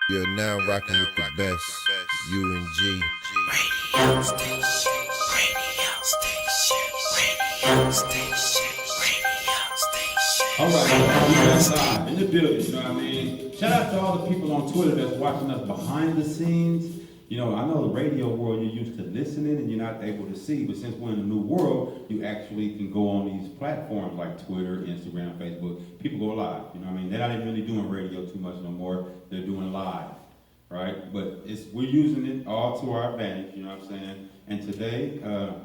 You're now rocking with the best, UNG. Radio station, radio station, radio station, radio station. All right, we back live in the building, you know what I mean? Shout out to all the people on Twitter that's watching us behind the scenes. You know, I know the radio world, you're used to listening and you're not able to see, but since we're in a new world, you actually can go on these platforms like Twitter, Instagram, Facebook. People go live, you know what I mean? They're not even really doing radio too much no more. They're doing live, right? But we're using it all to our advantage, you know what I'm saying? And today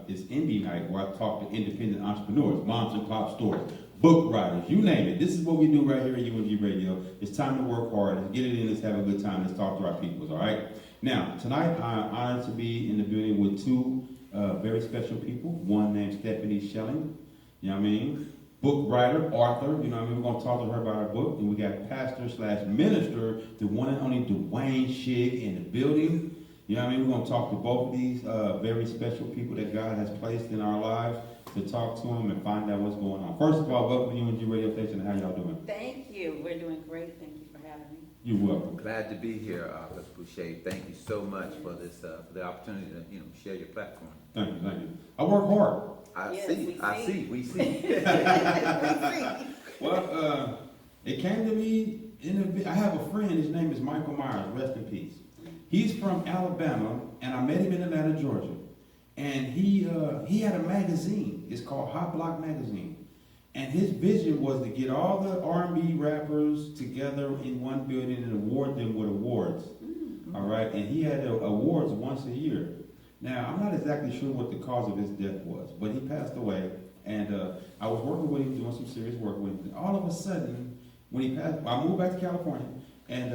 is Indie Night, where I talk to independent entrepreneurs, moms and pop stores, book writers, you name it. This is what we do right here at UNG Radio. It's time to work hard. Let's get it in. Let's have a good time. Let's talk to our peoples, all right? Now, tonight I'm honored to be in the building with two very special people. One named Stephanie Shelling, you know what I mean? Book writer, author, you know what I mean? We're going to talk to her about her book. And we got pastor/minister, the one and only Dwayne Shigg in the building. You know what I mean? We're going to talk to both of these very special people that God has placed in our lives to talk to them and find out what's going on. First of all, welcome to UNG Radio Station. How y'all doing? Thank you. We're doing great. Thank you for having me. You're welcome. Glad to be here, Mr. Boucher. Thank you so much for this, for the opportunity to share your platform. Thank you, thank you. I work hard. We see. Well, it came to me I have a friend, his name is Michael Myers, rest in peace. He's from Alabama, and I met him in Atlanta, Georgia. And he had a magazine. It's called Hot Block Magazine. And his vision was to get all the R&B rappers together in one building and award them with awards. Mm-hmm. All right, and he had awards once a year. Now, I'm not exactly sure what the cause of his death was, but he passed away. And I was working with him, doing some serious work with him. And all of a sudden, when he passed, I moved back to California, and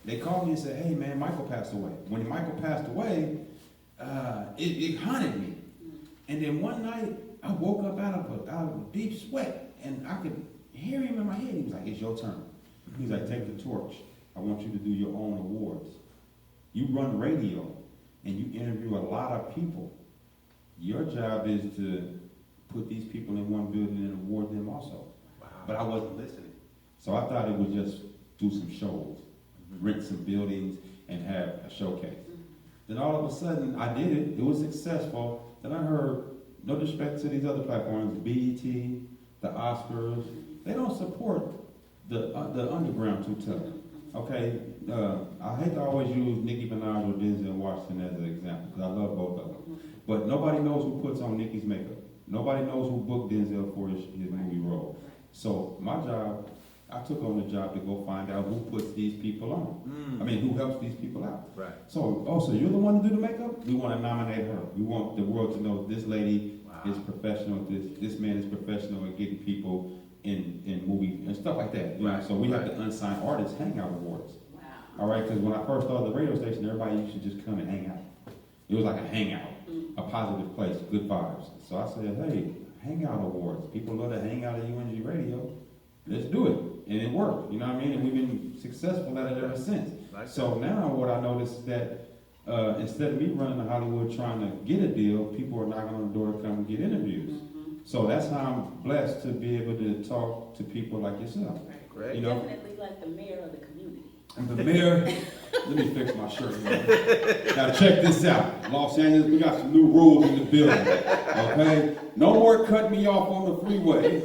they called me and said, "Hey, man, Michael passed away." When Michael passed away, it haunted me. And then one night, I woke up out of a deep sweat, and I could hear him in my head. He was like, "It's your turn." He's like, "Take the torch. I want you to do your own awards. You run radio, and you interview a lot of people. Your job is to put these people in one building and award them also." Wow. But I wasn't listening. So I thought it would just do some shows, rent some buildings, and have a showcase. Then all of a sudden, I did it. It was successful. Then I heard, no disrespect to these other platforms, BET, the Oscars, they don't support the underground too tough. Okay, I hate to always use Nicki Minaj or Denzel Washington as an example, because I love both of them. But nobody knows who puts on Nicki's makeup. Nobody knows who booked Denzel for his movie role. So my job, I took on the job to go find out who puts these people on. I mean, who helps these people out. Right. So you're the one to do the makeup? We want to nominate her. We want the world to know this lady is professional. This man is professional at getting people in movies and stuff like that. Right. So we have the Unsigned Artists Hangout Awards. Wow. All right, because when I first started the radio station, everybody used to just come and hang out. It was like a hangout, a positive place, good vibes. So I said, hey, Hangout Awards. People love to hang out at UNG Radio. Let's do it. And it worked, you know what I mean? And we've been successful at it ever since. So now what I noticed is that instead of me running to Hollywood trying to get a deal, people are knocking on the door to come and get interviews. Mm-hmm. So that's how I'm blessed to be able to talk to people like yourself. Great. You know? Definitely like the mayor of the community. And the mayor, let me fix my shirt. Now check this out. Los Angeles, we got some new rules in the building. Okay? No more cutting me off on the freeway.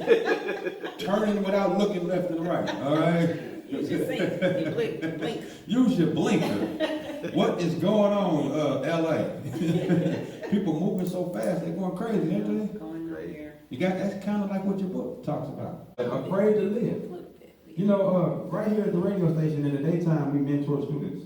Turning without looking left and right. All right? Use your blink. Use your blinker. What is going on, LA? People moving so fast, they're going crazy, ain't they? Going nowhere. That's kind of like what your book talks about. Afraid to live. You know, right here at the radio station in the daytime, we mentor students.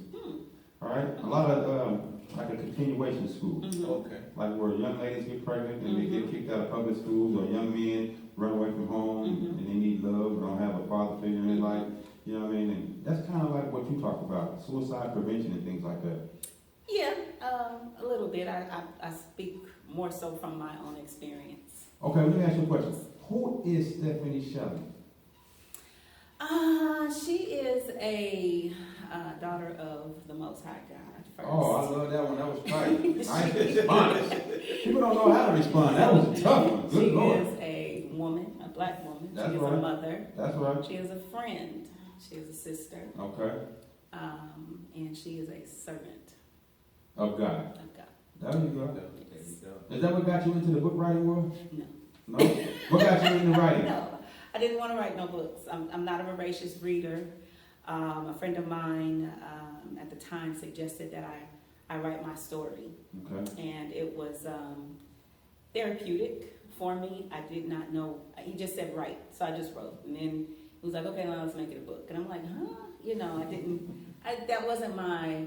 All right? A lot of, like a continuation school. Mm-hmm. Okay. Like where young ladies get pregnant and they get kicked out of public schools, or young men run away from home and they need love or don't have a father figure in their life. You know what I mean? And that's kind of like what you talk about, suicide prevention and things like that. Yeah, a little bit. I speak more so from my own experience. Okay, let me ask you a question. Who is Stephanie Shelling? She is a daughter of the Most High God. First. Oh, I love that one. That was right. I ain't responded. People don't know how to respond. That was a tough one. Good Lord. She is a woman, a black woman. That's she is right. a mother. That's right. She is a friend. She is a sister. Okay. and she is a servant Of God. of God. There you go. There you go. Is that what got you into the book writing world? No. No? What got you into writing? No, I didn't want to write no books. I'm not a voracious reader. A friend of mine at the time suggested that I write my story. Okay. And it was therapeutic for me. I did not know. He just said write, so I just wrote. And then he was like, okay, now let's make it a book. And I'm like, huh? You know, that wasn't my...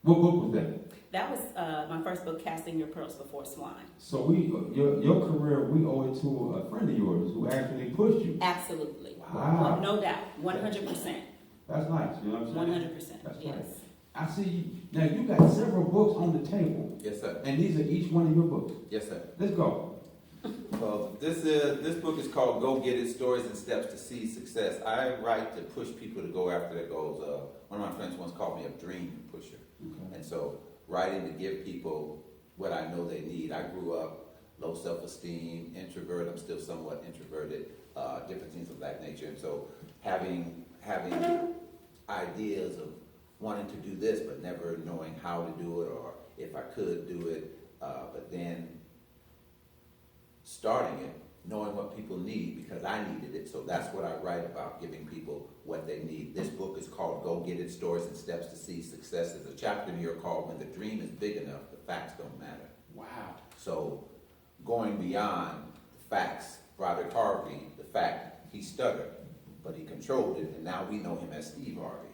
What book was that? That was my first book, Casting Your Pearls Before Swine. So your career, we owe it to a friend of yours who actually pushed you. Absolutely. Wow. No doubt. 100%. That's nice, you know what I'm saying? 100%. That's Yes. right. I see, now you got several books on the table, Yes, sir. and these are each one of your books. Yes, sir. Let's go. Well, this book is called Go Get It, Stories and Steps to See Success. I write to push people to go after their goals. One of my friends once called me a dream pusher. Okay. And so writing to give people what I know they need. I grew up low self-esteem, introvert. I'm still somewhat introverted, different things of that nature. And so having ideas of wanting to do this but never knowing how to do it or if I could do it, but then starting it, knowing what people need because I needed it. So that's what I write about, giving people what they need. This book is called Go Get It, Stories and Steps to See Success. There's a chapter in here called When the Dream is Big Enough, the Facts Don't Matter. Wow. So going beyond the facts, Roderick Harvey, the fact he stuttered, but he controlled it, and now we know him as Steve Harvey.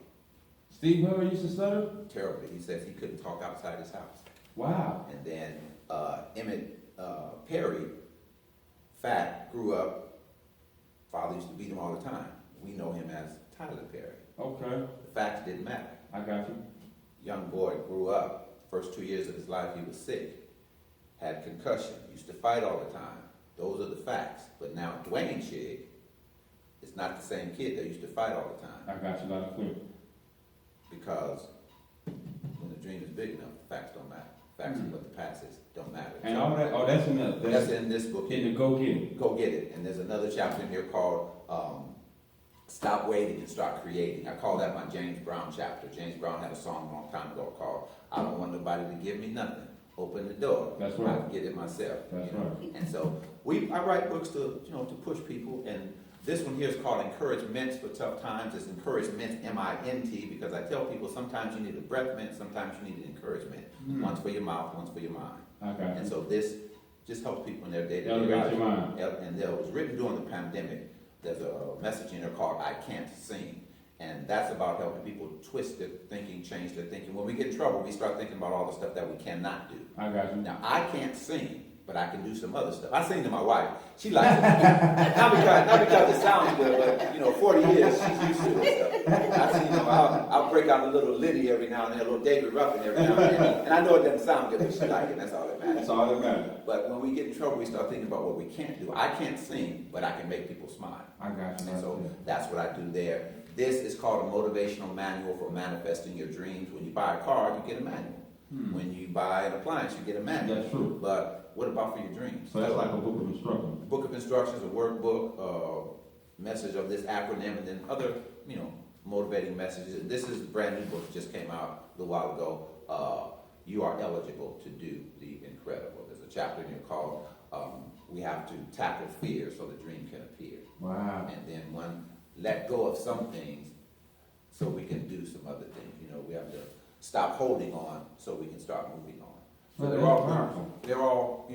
Steve Harvey used to stutter? Terribly. He says he couldn't talk outside his house. Wow. And then Emmett Perry, fat, grew up, father used to beat him all the time. We know him as Tyler Perry. Okay. The facts didn't matter. I got you. Young boy grew up, first 2 years of his life he was sick, had concussion, used to fight all the time. Those are the facts. But now Dwayne Shigg is not the same kid that used to fight all the time. I got you loud and clear. Because when the dream is big enough, the facts don't matter. Facts of what the past is don't matter. And all that, oh, that's in That's in this book. in the Go Get It. Go Get It. And there's another chapter in here called Stop Waiting and Start Creating. I call that my James Brown chapter. James Brown had a song a long time ago called I Don't Want Nobody to Give Me Nothing. Open the door. That's right. I can get it myself. That's you know? right. And so I write books to to push people, and this one here is called Encouragement for Tough Times. It's encouragement, M-I-N-T, because I tell people sometimes you need a breath mint, sometimes you need an encouragement. Once for your mouth, once for your mind. I got And you. so this just helps people in their day-to-day Elevate lives. your mind. And it was written during the pandemic. There's a message in there called I Can't Sing. And that's about helping people twist their thinking, change their thinking. When we get in trouble, we start thinking about all the stuff that we cannot do. I got you. Now, I can't sing, but I can do some other stuff. I sing to my wife. She likes it. not because it sounds good, but, 40 years, she's used to this stuff. I see, I'll break out a little Liddy every now and then, a little David Ruffin every now and then. And I know it doesn't sound good, but she likes it, and that's all that matters. That's all that matters. But when we get in trouble, we start thinking about what we can't do. I can't sing, but I can make people smile. I got you. And so that's what I do there. This is called a motivational manual for manifesting your dreams. When you buy a car, you get a manual. When you buy an appliance, you get a manual. That's true. But what about for your dreams? So that's like a book of instructions. A book of instructions, a workbook, message of this acronym, and then other, motivating messages. And this is a brand new book that just came out a little while ago. You are eligible to do the incredible. There's a chapter in here called We Have to Tackle Fear so the Dream Can Appear. Wow. And then let go of some things so we can do some other things. We have to stop holding on so we can start moving on. So Well, they're that's all powerful. they're all,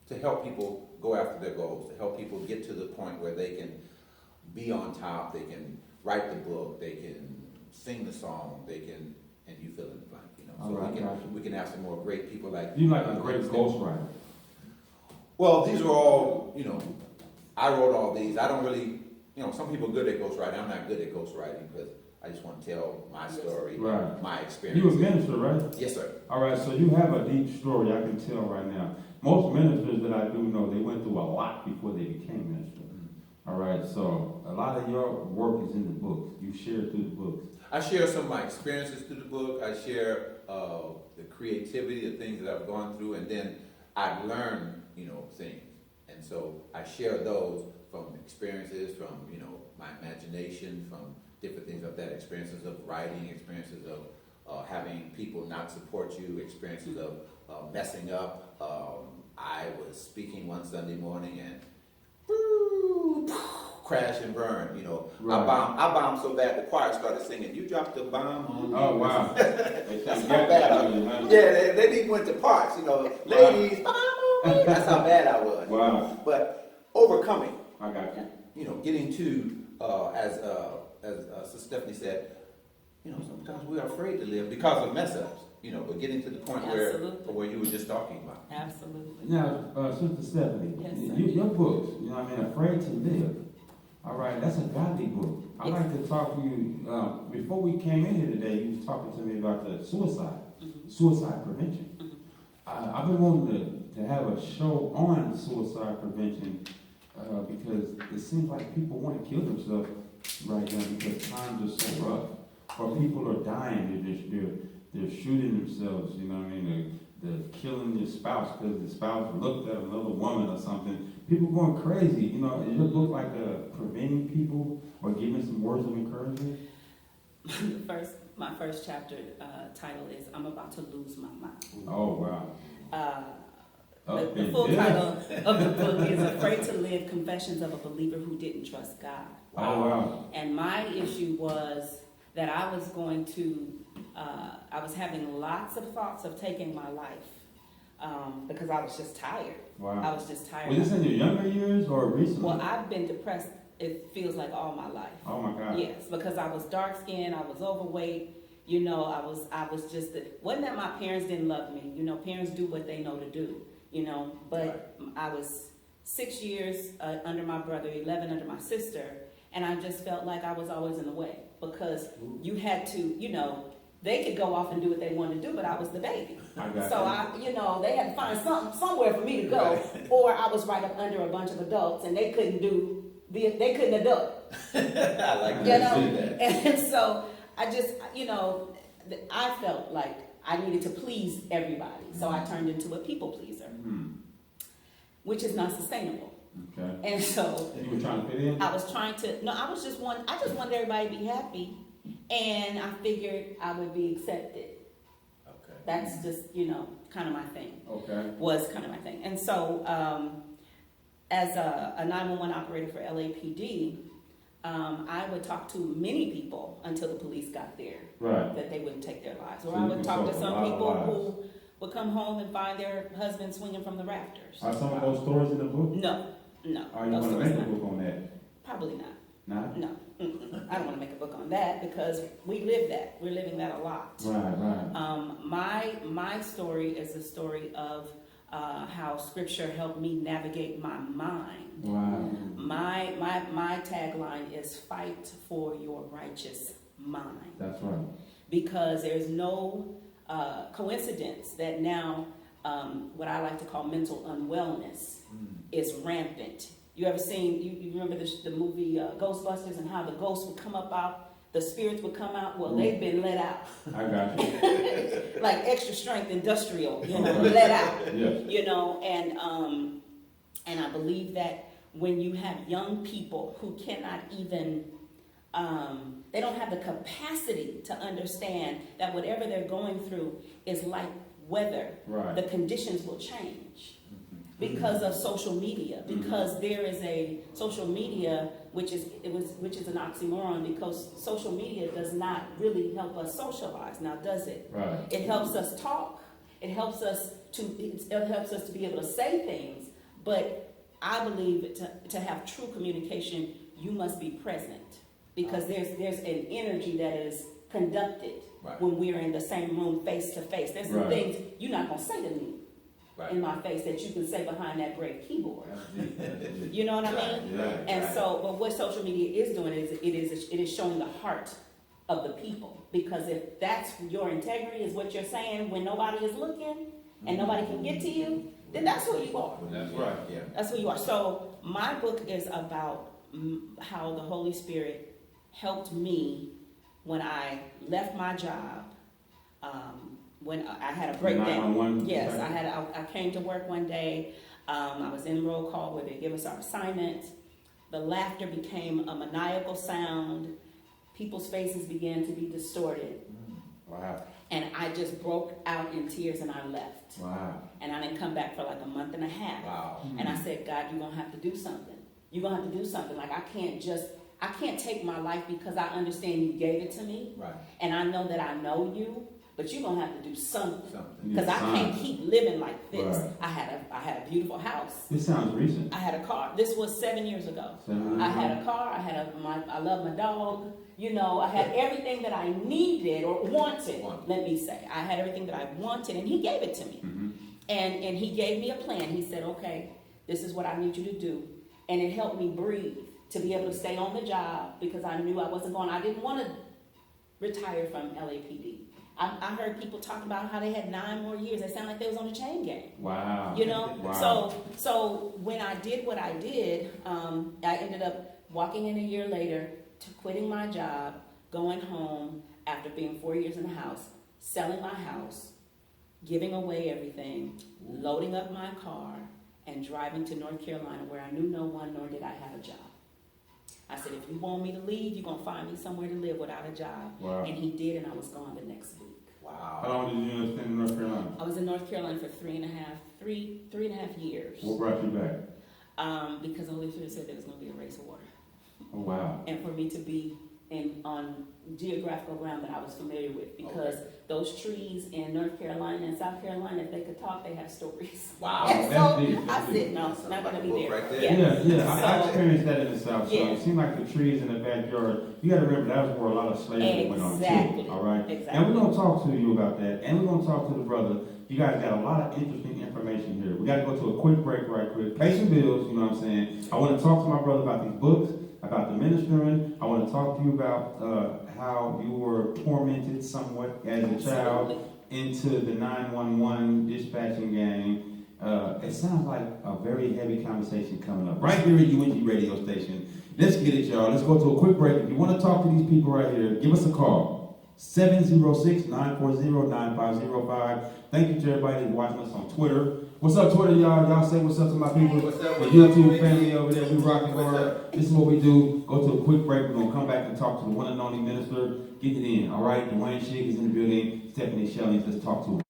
to help people go after their goals, to help people get to the point where they can be on top, they can write the book, they can sing the song, they can, and you fill in the blank, All So right, gotcha. we can have some more great people like You like a great ghostwriter. Well, these are all, I wrote all these. I don't really, some people are good at ghostwriting. I'm not good at ghostwriting because I just want to tell my story, Right. my experience. You a minister, right? Yes, sir. All right, so you have a deep story, I can tell right now. Most ministers that I do know, they went through a lot before they became ministers. All right, so a lot of your work is in the books. You share it through the books. I share some of my experiences through the book. I share the creativity, the things that I've gone through, and then I've learned, things. And so I share those from experiences, from, my imagination. imagination, from different things of that, experiences of writing, experiences of having people not support you, experiences of messing up. I was speaking one Sunday morning and crash and burn, you know. Right. I bombed so bad the choir started singing, "You dropped the bomb on me." Oh, wow. That's how bad I was. Yeah, they even went to parks, you know, ladies, bomb on me. That's how bad I was. Wow. But overcoming, I got you. you know, getting to, as Sister Stephanie said, you know, sometimes we are afraid to live because of mess ups, you know, but getting to the point where you were just talking about. Absolutely. Now, Sister Stephanie, Yes, sir. your books, you know what I mean, Afraid to Live. All right, that's a godly book. I'd Yes. like to talk to you, before we came in here today, you was talking to me about the suicide prevention. I've been wanting to have a show on suicide prevention because it seems like people want to kill themselves right now because times are so rough. Or people are dying, they're shooting themselves, you know what I mean? They're killing their spouse because the spouse looked at another woman or something. People going crazy, you know. Is your book like preventing people or giving some words of encouragement? My first chapter title is "I'm About to Lose My Mind." Oh, wow. The full title of the book is "Afraid to Live: Confessions of a Believer Who Didn't Trust God." Oh, wow. And my issue was that I was going to, I was having lots of thoughts of taking my life because I was just tired. Wow. I was just tired. Was this in your younger years or recently? Well, I've been depressed, it feels like all my life. Oh, my God. Yes, because I was dark skinned, I was overweight, you know, I was just, wasn't that my parents didn't love me, you know, parents do what they know to do, you know, but I was 6 years under my brother, 11 under my sister, and I just felt like I was always in the way because you had to, you know, they could go off and do what they wanted to do, but I was the baby. You know, they had to find somewhere for me to go, or I was right up under a bunch of adults and they couldn't adult. I like You know, that. and so I just, you know, I felt like I needed to please everybody, so I turned into a people pleaser, which is not sustainable. Okay. And so You were trying to fit in? I just wanted everybody to be happy, and I figured I would be accepted. Okay. That's just, you know, kind of my thing. Okay. Was kind of my thing. And so as a 911 operator for LAPD, I would talk to many people until the police got there, Right. that they wouldn't take their lives. Or So I you would can talk to solve a some lot of people lives. who would come home and find their husband swinging from the rafters. Are some of those stories in the book? No. Are you those going to stories make a not. book on that? Probably not. Not? No. I don't want to make a book on that because we live that. We're living that a lot. Right. My story is a story of how Scripture helped me navigate my mind. Wow. My tagline is "Fight for your righteous mind," That's right. because there's no coincidence that now what I like to call mental unwellness is rampant. You ever seen? You remember the movie Ghostbusters and how the ghosts would come up out, the spirits would come out? Well, they've been let out. I got you. Like extra strength industrial, you know, Right. let out. Yes. You know, and I believe that when you have young people who cannot even, they don't have the capacity to understand that whatever they're going through is like weather. Right. The conditions will change because of social media, because there is a social media which is an oxymoron, because social media does not really help us socialize. Now, does it? Right. It helps us talk. It helps us to be able to say things. But I believe to have true communication, you must be present, because there's an energy that is conducted when we're in the same room face to face. There's some things you're not gonna say to me in my face that you can say behind that great keyboard. You know what I mean? And so, but what social media is doing is it is showing the heart of the people, because if that's your integrity is what you're saying when nobody is looking and nobody can get to you, then that's who you are. That's right. Yeah. That's who you are. So my book is about how the Holy Spirit helped me when I left my job. When I had a breakdown. Yes, I came to work one day. I was in roll call where they give us our assignment. The laughter became a maniacal sound. People's faces began to be distorted. Wow. And I just broke out in tears and I left. Wow. And I didn't come back for like a month and a half. Wow. And I said, God, you're going to have to do something. You're going to have to do something. Like, I can't take my life because I understand you gave it to me. Right. And I know that I know you, but you're going to have to do something. Something. Because I can't keep living like this. Right. I had a beautiful house. This sounds recent. I had a car. This was 7 years ago. 7 years I ago. had a car. I love my dog. You know, I had everything that I needed or wanted. Let me say, I had everything that I wanted, and He gave it to me. Mm-hmm. And He gave me a plan. He said, "Okay, this is what I need you to do," and it helped me breathe to be able to stay on the job because I knew I wasn't going. I didn't want to retire from LAPD. I heard people talk about how they had 9 more years. They sound like they was on a chain gang. Wow. You know, Wow. so when I did what I did, I ended up walking in a year later to quitting my job, going home after being 4 years in the house, selling my house, giving away everything, loading up my car, and driving to North Carolina where I knew no one nor did I have a job. I said, if you want me to leave, you're going to find me somewhere to live without a job. Wow. And He did, and I was gone the next week. Wow. How long did you spend in North Carolina? I was in North Carolina for three and a half years. What brought you back? Because the Holy Spirit said there was going to be a race of water. Oh, wow. And for me to be on geographical ground that I was familiar with, because those trees in North Carolina and South Carolina, if they could talk, they have stories. Wow. And That's so deep. I said, no, it's not going to be Book there. right there. Yeah. I So- experienced that in the South. So Yeah. it seemed like the trees in the backyard. You got to remember that was where a lot of slavery went on Exactly. too. All right. Exactly. And we're gonna talk to you about that, and we're gonna talk to the brother. You guys got a lot of interesting information here. We got to go to a quick break, right quick. Pay some bills. You know what I'm saying? I want to talk to my brother about these books, about the ministering. I want to talk to you about how you were tormented somewhat as a child into the 911 dispatching game. It sounds like a very heavy conversation coming up right here at UNG radio station. Let's get it, y'all. Let's go to a quick break. If you want to talk to these people right here, give us a call. 706-940-9505. Thank you to everybody that's watching us on Twitter. What's up, Twitter, y'all? Y'all say what's up to my people. What's up The with you? YouTube family over there. We rocking What's hard. up? This is what we do. Go to a quick break. We're going to come back and talk to the one and only minister. Get it in, all right? Dwayne Shigg is in the building. Stephanie Shelley, let's talk to him.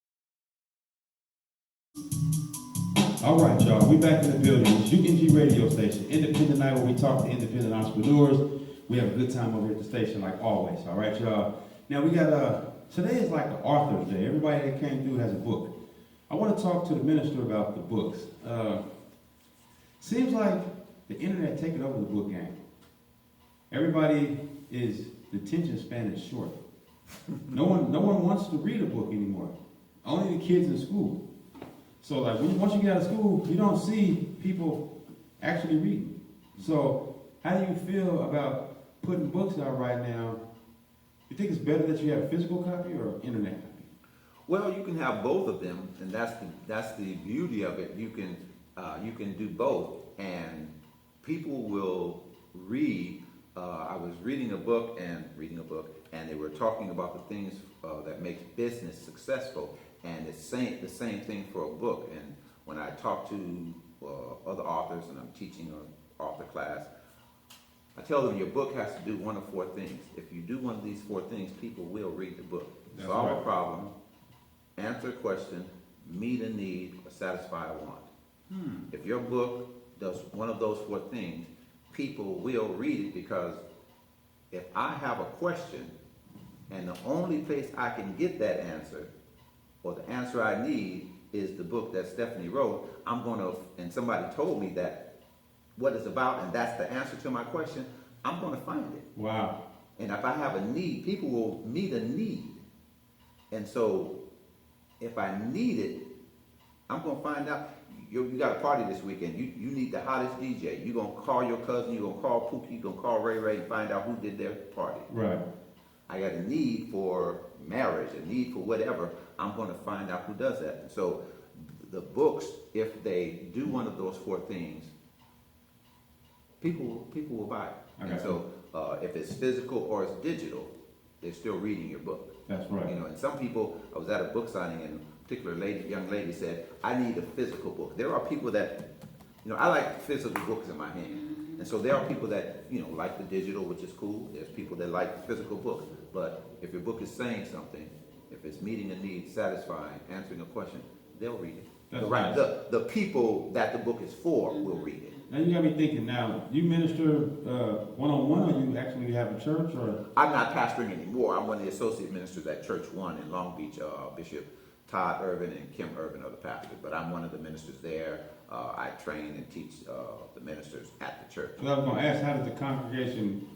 All right, y'all. We back in the building. It's UNG radio station, independent night where we talk to independent entrepreneurs. We have a good time over here at the station, like always. All right, y'all. Now we got today is like the author's day. Everybody that came through has a book. I want to talk to the minister about the books. Seems like the internet taking over the book game. Everybody the attention span is short. No one wants to read a book anymore. Only the kids in school. So like once you get out of school, you don't see people actually reading. So how do you feel about putting books out right now? You think it's better that you have a physical copy or internet copy? Well, you can have both of them, and that's the beauty of it. You can do both, and people will read. I was reading a book, and they were talking about the things that makes business successful, and it's the same thing for a book. And when I talk to other authors, and I'm teaching an author class, I tell them your book has to do one of 4 things. If you do one of these 4 things, people will read the book. That's Solve right. a problem, answer a question, meet a need, or satisfy a want. If your book does one of those 4 things, people will read it, because if I have a question and the only place I can get that answer, or the answer I need, is the book that Stephanie wrote, and somebody told me that what it's about, and that's the answer to my question, I'm going to find it. Wow. And if I have a need, people will meet a need. And so if I need it, I'm going to find out. You got a party this weekend. You need the hottest DJ. You're going to call your cousin. You're going to call Pookie. You're going to call Ray Ray and find out who did their party. Right. I got a need for marriage, a need for whatever. I'm going to find out who does that. And so the books, if they do one of those 4 things, people will buy it. Okay. And so if it's physical or it's digital, they're still reading your book. That's right. You know, and some people, I was at a book signing, and a particular young lady said, I need a physical book. There are people that, I like physical books in my hand. And so there are people that, you know, like the digital, which is cool. There's people that like the physical book. But if your book is saying something, if it's meeting a need, satisfying, answering a question, they'll read it. That's Right. right. The people that the book is for will read it. Now you got me thinking. Now you minister one-on-one, or you actually have a church, or I'm not pastoring anymore. I'm one of the associate ministers at Church One in Long Beach. Bishop Todd Irvin and Kim Irvin are the pastors, but I'm one of the ministers there. I train and teach the ministers at the church. so I was going to ask, how does the congregation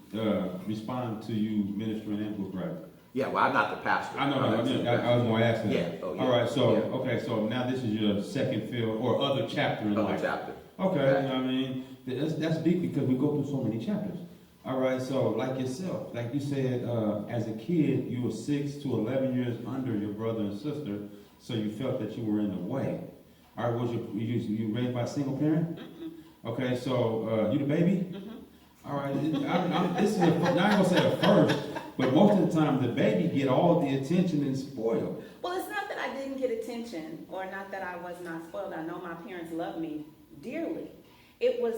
respond to you ministering and book writing? Yeah, well, I'm not the pastor. I know. I was going to ask that. Yeah. Oh, yeah. All right. So Yeah. okay. So now this is your second film or other chapter in Another life. chapter. Okay. Okay. You know what I mean, that's deep because we go through so many chapters. All right. So like yourself, like you said, as a kid, you were 6 to 11 years under your brother and sister, so you felt that you were in the way. All right. Was you raised by a single parent? Okay. So you the baby? All right. This is now I'm gonna say a first, but most of the time the baby get all the attention and spoiled. Well, it's not that I didn't get attention or not that I was not spoiled. I know my parents loved me dearly. It was,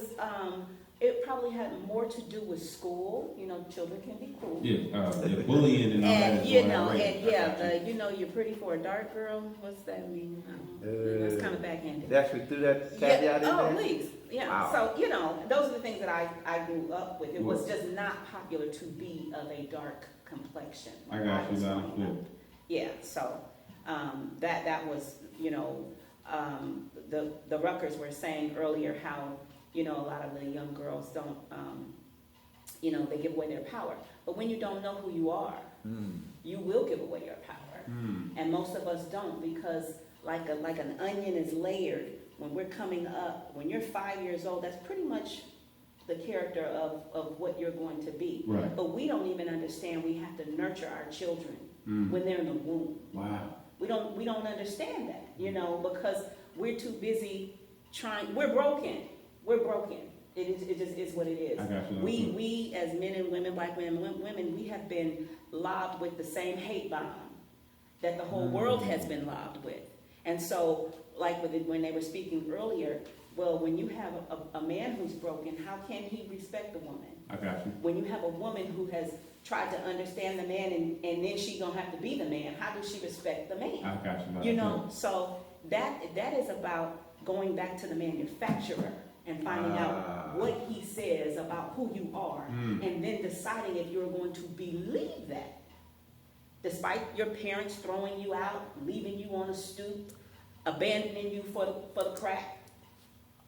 it probably had more to do with school. You know, children can be cruel. Yeah, bullying and all that. And is you going know, on, right? and yeah, you know, you're pretty for a dark girl. What's that mean? That's kind of backhanded. They actually threw that caveat in Oh, there? please. Yeah. Wow. So, you know, those are the things that I grew up with. It was just not popular to be of a dark complexion. I when got you. was That growing understood. up. Yeah. So, that was, you know, the Ruckers were saying earlier how, you know, a lot of the young girls don't, you know, they give away their power. But when you don't know who you are, you will give away your power. And most of us don't, because like an onion is layered. When we're coming up, when you're 5 years old, that's pretty much the character of what you're going to be. Right. But we don't even understand we have to nurture our children when they're in the womb. Wow. We don't understand that, you know, because we're too busy trying. We're broken. We're broken. It just is what it is. I got you. We as men and women, black men and women, we have been lobbed with the same hate bomb that the whole world has been lobbed with. And so, like when they were speaking earlier, well, when you have a man who's broken, how can he respect the woman? I got you. When you have a woman who has tried to understand the man and then she's gonna have to be the man, how does she respect the man? I got you. You know, so that is about going back to the manufacturer and finding out what he says about who you are, and then deciding if you're going to believe that. Despite your parents throwing you out, leaving you on a stoop, abandoning you for the crack,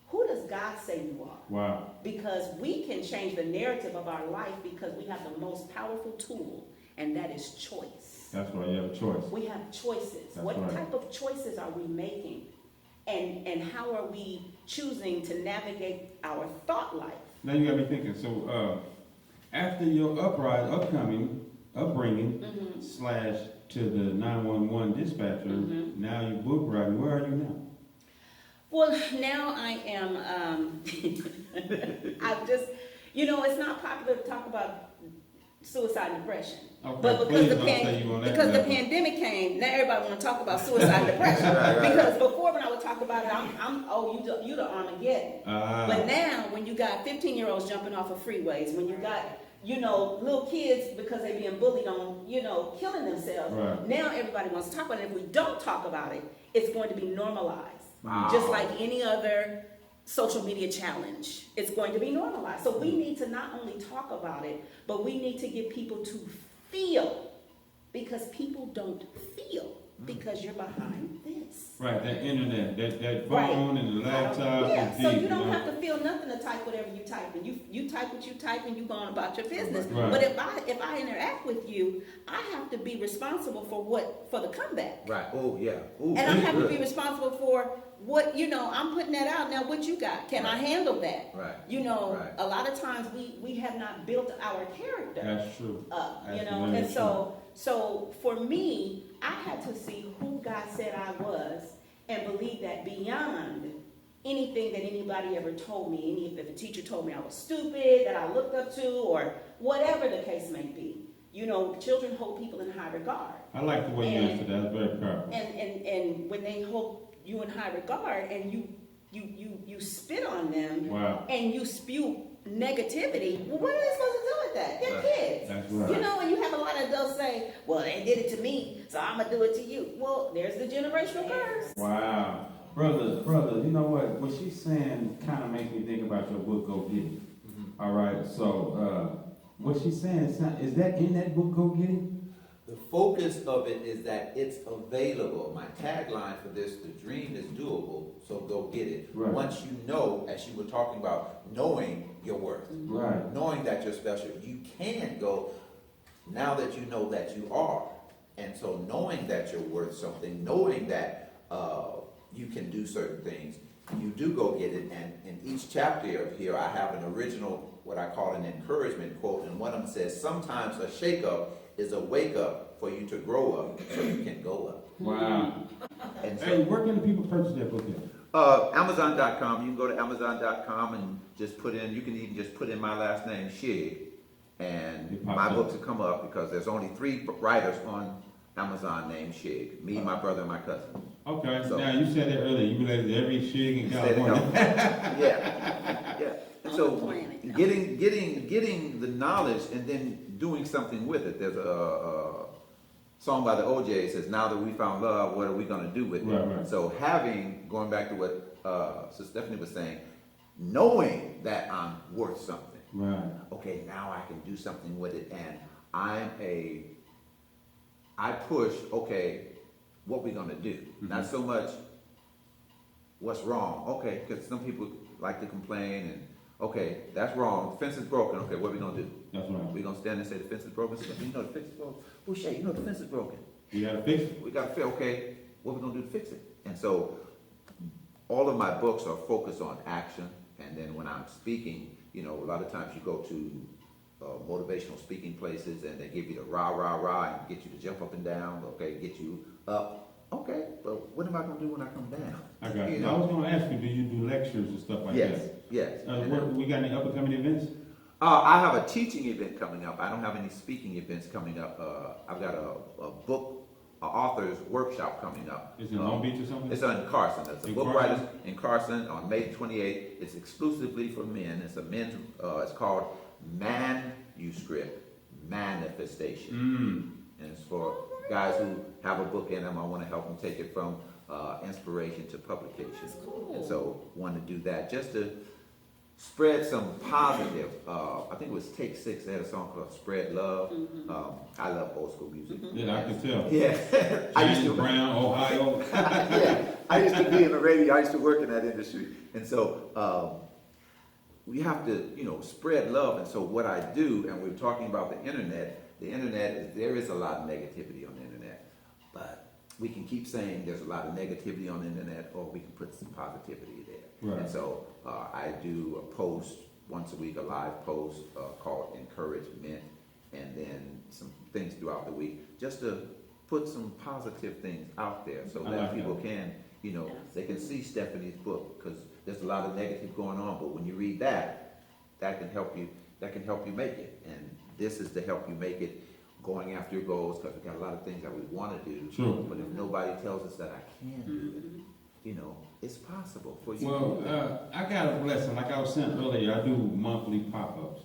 who does God say you are? Wow. Because we can change the narrative of our life because we have the most powerful tool, and that is choice. That's right. You have a choice. We have choices. That's What right. type of choices are we making? And how are we choosing to navigate our thought life? Now you got me thinking. So after your upbringing / to the 911 dispatcher, now you book writing. Where are you now? Well, now I am, I've just, you know, it's not popular to talk about suicide and depression. Okay, But please because don't say you on that because the level. pandemic came, now everybody want to talk about suicide and depression. Right. Because before when I would talk about it, you the Armageddon. But now when you got 15-year-olds jumping off of freeways, when you got, you know, little kids because they're being bullied on, you know, killing themselves. Right. Now everybody wants to talk about it. If we don't talk about it, it's going to be normalized. Wow. Just like any other social media challenge, it's going to be normalized. So we need to not only talk about it, but we need to get people to feel, because people don't feel because you're behind this. Right, that internet, that Right. phone and the laptop. Yeah, and so deep, you don't know? have to feel nothing to type whatever you type, and you type what you type, and you go on about your business. Right. But if I interact with you, I have to be responsible for the comeback, Right. Oh, yeah. Ooh, and I that's have to good. be responsible for what, you know. I'm putting that out now. What you got? Can I handle that? Right. You know, Right. a lot of times we have not built our character That's true. up, you That's know. very And so for me, I had to see who God said I was and believe that beyond anything that anybody ever told me. If a teacher told me I was stupid, that I looked up to, or whatever the case may be. You know, children hold people in high regard. I like the way you And- answered that. That's very powerful. And when they hold you in high regard and you spit on them, Wow. and you spew negativity, well, what are they supposed to do with that? They're kids. That's right. You know, and you have a lot of adults say, well, they did it to me, so I'm going to do it to you. Well, there's the generational curse. Wow. Brother, you know what she's saying kind of makes me think about your book, Go Get It. All right, so what she's saying, is that in that book, Go Get It? The focus of it is that it's available. My tagline for this, the dream is doable, so go get it. Right. Once you know, as you were talking about, knowing your worth, Right. knowing that you're special, you can go, now that you know that you are. And so knowing that you're worth something, knowing that you can do certain things, you do go get it. And in each chapter of here, I have an original, what I call an encouragement quote, and one of them says, sometimes a shake-up is a wake-up for you to grow up so you can go up. Wow. And so, Hey, where can the people purchase that book at? Amazon.com. You can go to Amazon.com and just put in, you can even just put in my last name, Shigg, and my books will come up because there's only 3 writers on Amazon named Shigg. Me, my brother, and my cousin. Okay, So- now you said that earlier, you related to every Shigg in Instead of California. yeah. And On so the planet. getting the knowledge and then doing something with it. There's a song by the OJ says, now that we found love, what are we going to do with it? Right. So going back to what Sister Stephanie was saying, knowing that I'm worth something. Right. Okay, now I can do something with it, and I push, okay, what we gonna do? Not so much what's wrong, okay, because some people like to complain and, okay, that's wrong, the fence is broken, okay, what we gonna do? That's right. We gonna stand and say the fence is broken? You know the fence is broken? Oh, shit, you know the fence is broken. You gotta fix it. We gotta feel, okay, what we gonna do to fix it? And so, all of my books are focused on action, and then when I'm speaking, you know, a lot of times you go to motivational speaking places and they give you the rah, rah, rah and get you to jump up and down, okay, get you up. Okay, but what am I going to do when I come down? I got You you. know? I was going to ask you, do you do lectures and stuff like Yes, that? yes. We got any up and coming events? I have a teaching event coming up. I don't have any speaking events coming up. I've got a book, an author's workshop coming up. Is it in Long Beach or something? It's in Carson. It's a In book Carson? writers in Carson on May 28th. It's exclusively for men. It's a men's, it's called Manuscript Manifestation. And it's for guys who have a book in them. I want to help them take it from inspiration to publication. And so want to do that just to spread some positive. I think it was Take 6. They had a song called Spread Love. I love old school music. Yeah, I can tell. Yeah. I used James to Brown, Ohio. yeah, I used to be in the radio. I used to work in that industry, and so we have to, you know, spread love. And so what I do, and we're talking about the internet. The internet there is a lot of negativity on the internet, but we can keep saying there's a lot of negativity on the internet, or we can put some positivity there. Right. And so I do a post once a week, a live post called Encouragement, and then some things throughout the week, just to put some positive things out there so I that like people that. can, you know, they can see Stephanie's book, because there's a lot of negative going on, but when you read that, that can help you make it. And this is to help you make it, going after your goals, because we've got a lot of things that we want to do. Sure. But if nobody tells us that I can do it, you know, it's possible for you. Well, I got a blessing. Like I was saying earlier, I do monthly pop-ups,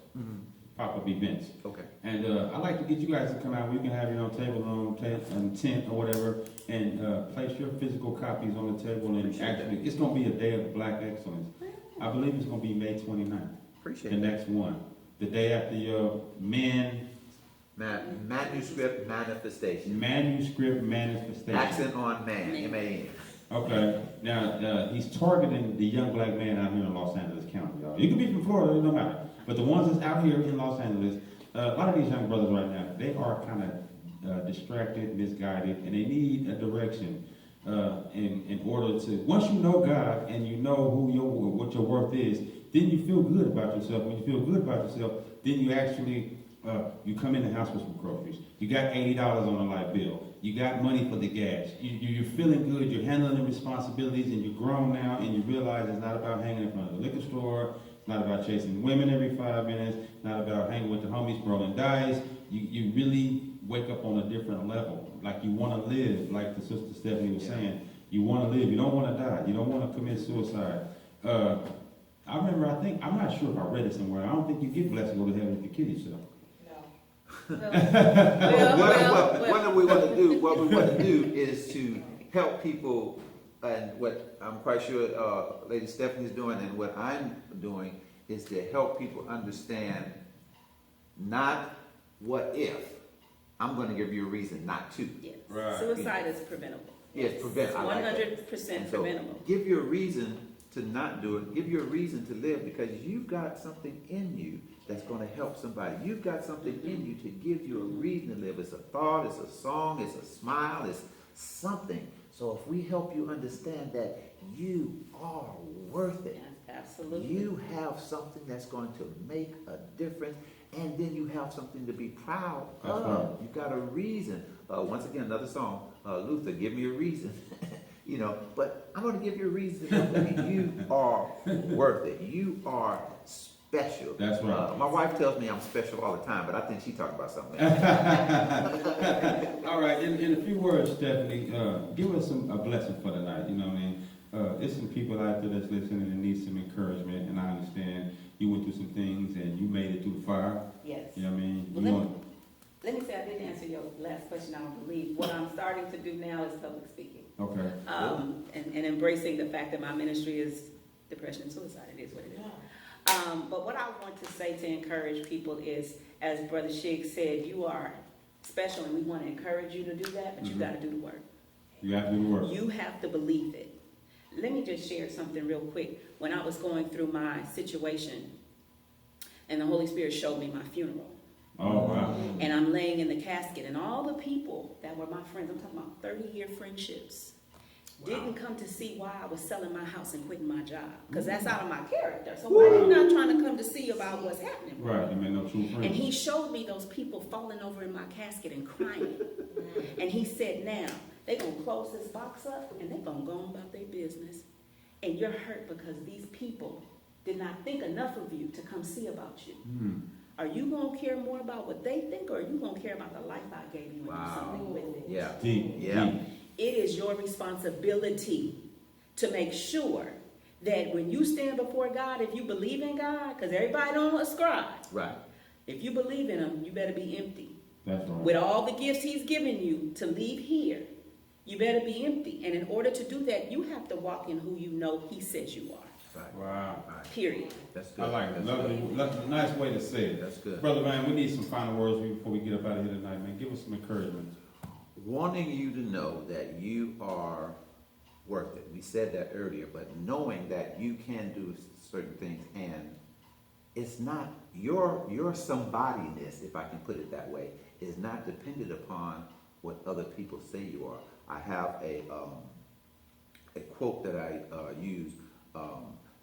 pop-up events. Okay. And I like to get you guys to come out. We can have your own table on tent or whatever, and place your physical copies on the table. And Appreciate actually, it's going to be a day of Black excellence. I believe it's going to be May 29th, Appreciate the it. next one. The day after your Manuscript Manifestation. manuscript manifestation. Accent on man, M-A-N. Okay. Now, he's targeting the young Black man out here in Los Angeles County, y'all. You can be from Florida, it don't matter. But the ones that's out here in Los Angeles, a lot of these young brothers right now, they are kind of distracted, misguided, and they need a direction in order to, once you know God and you know what your worth is, then you feel good about yourself. When you feel good about yourself, then you actually, you come in the house with some groceries. You got $80 on a light bill. You got money for the gas. You're feeling good. You're handling the responsibilities, and you're grown now, and you realize it's not about hanging in front of the liquor store. It's not about chasing women every 5 minutes. It's not about hanging with the homies rolling dice. You really wake up on a different level. Like you want to live, like the sister Stephanie was saying. You want to live. You don't want to die. You don't want to commit suicide. I remember, I'm not sure if I read it somewhere. I don't think you get blessed to go to heaven if you kill yourself. What we want to do, what we want to do is to help people, and what I'm quite sure Lady Stephanie's doing, and what I'm doing is to help people understand not what if. I'm going to give you a reason not to. Yes. Right. Suicide is preventable. Yes, prevent. I like that. 100% And so preventable. give you a reason to not do it. Give you a reason to live, because you've got something in you that's going to help somebody. You've got something in you to give you a reason to live. It's a thought, it's a song, it's a smile, it's something. So if we help you understand that you are worth it. Yes, absolutely. You have something that's going to make a difference, and then you have something to be proud That's of. right. You got a reason. Once again, another song, Luther, give me a reason. You know, but I'm going to give you a reason. You are worth it. You are special. That's right. My wife tells me I'm special all the time, but I think she's talking about something. All right, in a few words, Stephanie, give us a blessing for the night. You know what I mean? There's some people out there that's listening and need some encouragement, and I understand you went through some things and you made it through the fire. Yes. You know what I mean? Well, let me say I didn't answer your last question, I don't believe. What I'm starting to do now is public speaking. Okay. And embracing the fact that my ministry is depression and suicide. It is what it is. But what I want to say to encourage people is, as Brother Shigg said, you are special and we want to encourage you to do that, but you got to do the work. You have to do the work. You have to believe it. Let me just share something real quick. When I was going through my situation, and the Holy Spirit showed me my funeral. Oh, wow. And I'm laying in the casket, and all the people that were my friends, I'm talking about 30-year friendships, didn't come to see why I was selling my house and quitting my job, because that's out of my character. So why are you not trying to come to see about what's happening? Right, you made no true friends. And he showed me those people falling over in my casket and crying. And he said, now, they're going to close this box up, and they're going to go on about their business. And you're hurt because these people did not think enough of you to come see about you. Are you going to care more about what they think, or are you going to care about the life I gave you and do something with it? Yeah. Deep. Yeah. Deep. It is your responsibility to make sure that when you stand before God, if you believe in God, because everybody don't ascribe. Right. If you believe in him, you better be empty. That's right. With all the gifts he's given you to leave here, you better be empty. And in order to do that, you have to walk in who you know he says you are. Right. Wow. Right. Period. That's good. I like it. That's Lovely, good. nice way to say it. That's good. Brother man, we need some final words before we get up out of here tonight, man. Give us some encouragement. Wanting you to know that you are worth it. We said that earlier, but knowing that you can do certain things, and it's not your somebodiness, if I can put it that way, is not dependent upon what other people say you are. I have a quote that I use.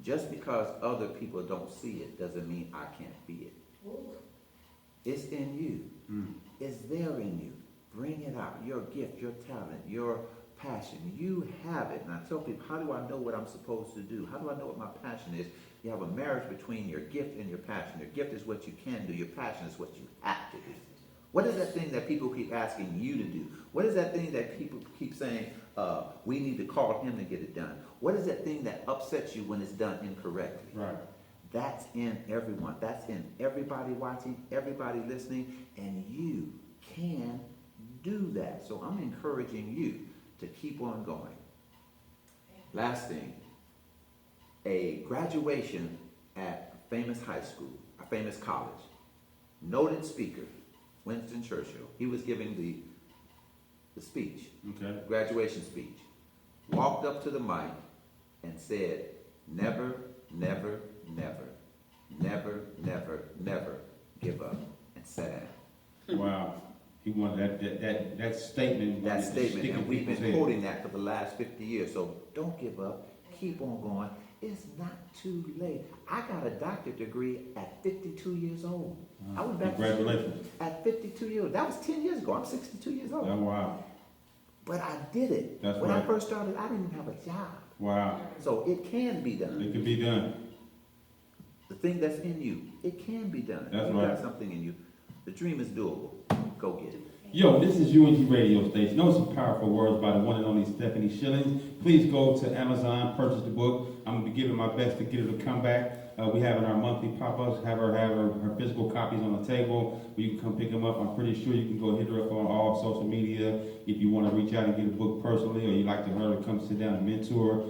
Just because other people don't see it doesn't mean I can't be it. It's in you. It's there in you. Bring it out. Your gift, your talent, your passion. You have it. And I tell people, how do I know what I'm supposed to do? How do I know what my passion is? You have a marriage between your gift and your passion. Your gift is what you can do. Your passion is what you have to do. What is that thing that people keep asking you to do? What is that thing that people keep saying, we need to call him to get it done? What is that thing that upsets you when it's done incorrectly? Right. That's in everyone. That's in everybody watching, everybody listening, and you can do that. So I'm encouraging you to keep on going. Last thing, a graduation at a famous high school, a famous college, noted speaker, Winston Churchill, he was giving the speech, Okay. graduation speech, walked up to the mic and said, never, never, never, never, never, never give up, and sat down. Wow. He wanted that statement. That to statement, stick and in we've people's been head. quoting that for the last 50 years. So don't give up. Keep on going. It's not too late. I got a doctorate degree at 52 years old. I went back to school Congratulations. at 52 years old. That was 10 years ago. I'm 62 years old. Oh, wow. But I did it. That's when right. I first started, I didn't have a job. Wow. So it can be done. It can be done. The thing that's in you, it can be done. That's you right. got something in you. The dream is doable. Go get it. Yo, this is UNG Radio Station. Those are some powerful words by the one and only Stephanie Shillings. Please go to Amazon, purchase the book. I'm going to be giving my best to get her to come back. We having our monthly pop-ups, have her physical copies on the table where you can come pick them up. I'm pretty sure you can go hit her up on all social media if you want to reach out and get a book personally, or you like to her to come sit down and mentor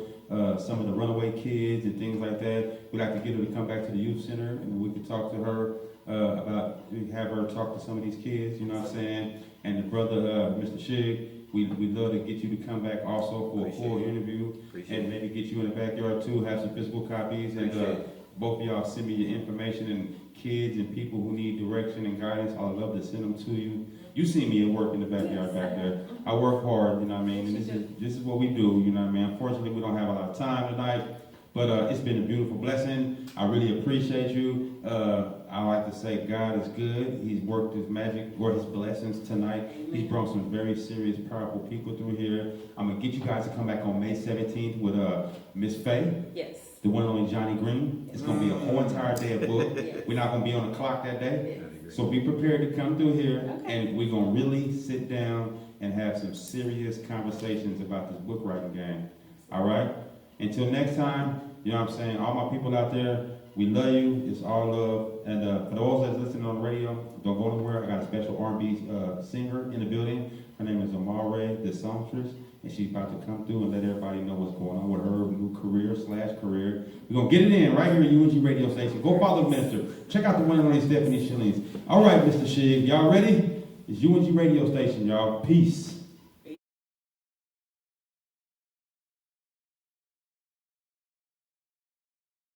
some of the runaway kids and things like that. We'd like to get her to come back to the youth center and we can talk to her have her talk to some of these kids, you know what I'm saying? And the brother, Mr. Shigg, we'd love to get you to come back also for a full interview and maybe get you in the backyard too, have some physical copies, and both of y'all send me your information, and kids and people who need direction and guidance, I would love to send them to you. You see me at work in the backyard back there. I work hard, you know what I mean, and this is what we do, you know what I mean. Unfortunately, we don't have a lot of time tonight, but it's been a beautiful blessing. I really appreciate you. I like to say God is good. He's worked his magic or his blessings tonight. He's brought some very serious, powerful people through here. I'm going to get you guys to come back on May 17th with Miss Faye. Yes. The one and only Johnny Green. It's going to be a whole entire day of book. Yes. We're not going to be on the clock that day. Yes. So be prepared to come through here, Okay. and we're going to really sit down and have some serious conversations about this book writing game. All right? Until next time, you know what I'm saying? All my people out there, we love you. It's all love. And for those that's listening on the radio, don't go nowhere. I got a special R&B singer in the building. Her name is Amare, the songstress, and she's about to come through and let everybody know what's going on with her new career. We're going to get it in right here at UNG Radio Station. Go follow the minister. Check out the one and only Stephanie Shillings. All right, Mr. Shigg, y'all ready? It's UNG Radio Station, y'all. Peace.